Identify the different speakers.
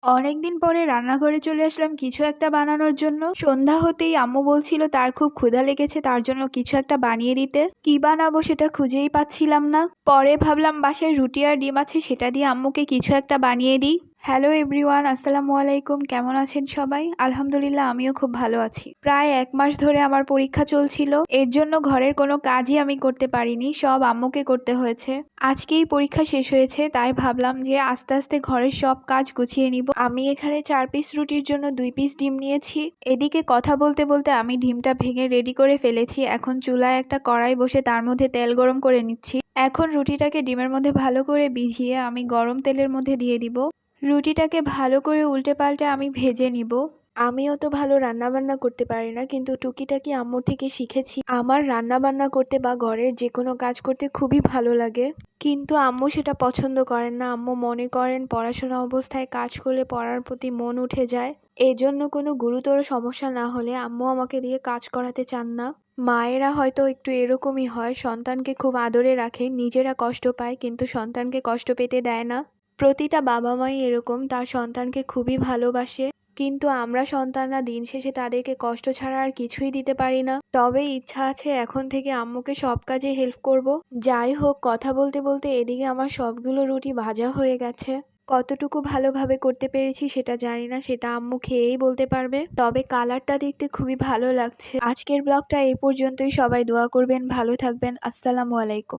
Speaker 1: অনেকদিন পরে রান্নাঘরে চলে আসলাম কিছু একটা বানানোর জন্য। সন্ধ্যা হতেই আম্মু বলছিল তার খুব ক্ষুধা লেগেছে, তার জন্য কিছু একটা বানিয়ে দিতে। কি বানাবো সেটা খুঁজেই পাচ্ছিলাম না। পরে ভাবলাম বাসায় রুটি আর ডিম আছে, সেটা দিয়ে আম্মুকে কিছু একটা বানিয়ে দিই। হ্যালো এভরিওয়ান, আসসালামু আলাইকুম। কেমন আছেন সবাই? আলহামদুলিল্লাহ, আমিও খুব ভালো আছি। প্রায় 1 মাস ধরে আমার পরীক্ষা চলছিল, এর জন্য ঘরের কোনো কাজই আমি করতে পারিনি, সব আম্মুকে করতে হয়েছে। আজকেই পরীক্ষা শেষ হয়েছে, তাই ভাবলাম যে আস্তে আস্তে ঘরের সব কাজ গুছিয়ে নিব। আমি এখানে 4 পিস রুটির জন্য 2 পিস ডিম নিয়েছি। এদিকে কথা বলতে বলতে আমি ডিমটা ভেঙে রেডি করে ফেলেছি। এখন চুলায় একটা কড়াই বসে তার মধ্যে তেল গরম করে নিচ্ছি। এখন রুটিটাকে ডিমের মধ্যে ভালো করে ভিজিয়ে আমি গরম তেলের মধ্যে দিয়ে দিব। রুটিটাকে ভালো করে উল্টে পাল্টে আমি ভেজে নিব। আমিও তো ভালো রান্নাবান্না করতে পারি না, কিন্তু টুকিটাকি আম্মুর থেকে শিখেছি। আমার রান্নাবান্না করতে বা ঘরের যে কোনো কাজ করতে খুবই ভালো লাগে, কিন্তু আম্মু সেটা পছন্দ করেন না। আম্মু মনে করেন পড়াশোনা অবস্থায় কাজ করলে পড়ার প্রতি মন উঠে যায়। এজন্য কোনো গুরুতর সমস্যা না হলে আম্মু আমাকে দিয়ে কাজ করাতে চান না। মায়েরা হয়তো একটু এরকমই হয়, সন্তানকে খুব আদরে রাখে, নিজেরা কষ্ট পায় কিন্তু সন্তানকে কষ্ট পেতে দেয় না। প্রতিটা বাবা মাই এরকম, তার সন্তানকে খুবই ভালোবাসে, কিন্তু আমরা সন্তানরা দিন শেষে তাদেরকে কষ্ট ছাড়া আর কিছুই দিতে পারি না। তবে ইচ্ছা আছে এখন থেকে আম্মুকে সব কাজে হেল্প করব। যাই হোক, কথা বলতে বলতে এদিকে আমার সবগুলো রুটি ভাজা হয়ে গেছে। কতটুকু ভালোভাবে করতে পেরেছি সেটা জানি না, সেটা আম্মু খেয়েই বলতে পারবে। তবে কালারটা দেখতে খুবই ভালো লাগছে। আজকের ব্লগটা এই পর্যন্তই। সবাই দোয়া করবেন, ভালো থাকবেন। আসসালামু আলাইকুম।